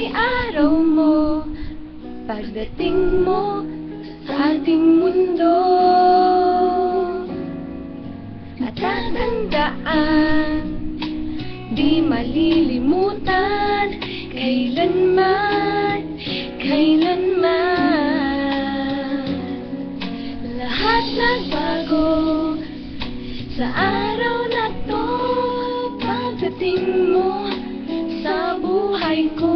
ay araw mo, pagdating mo sa ating mundo. At tatandaan, di malilimutan, kailanman, kailanman. Lahat nagbago sa araw na to, pagdating mo sa buhay ko.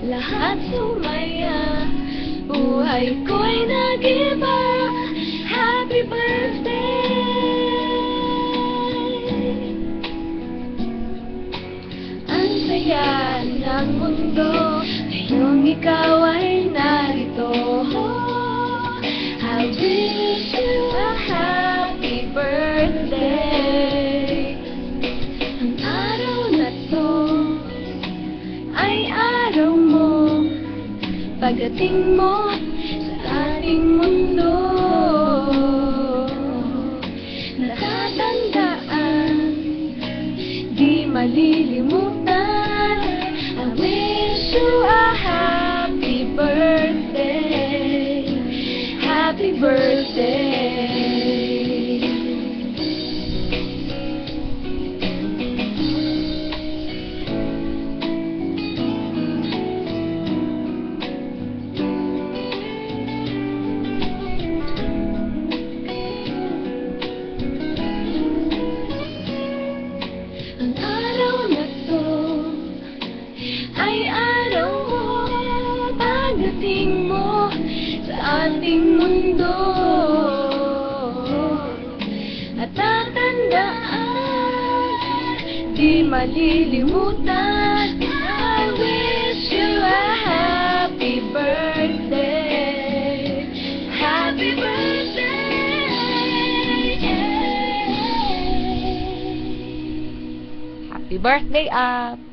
Lahat sumaya, buhay ko'y nag-iba. Happy birthday! Ang saya ng mundo ngayong ikaw ay narito. I wish you a happy birthday. Ang araw na to ay araw mo, pagdating mo sa ating mundo. Natatandaan, di malilimutan. I wish you a happy birthday. Happy birthday. Ang araw na to ay araw mo, pagdating mo sa ating mundo. At tatandaan, di malilimutan. I wish you a happy birthday. Happy birthday. Happy birthday, Up!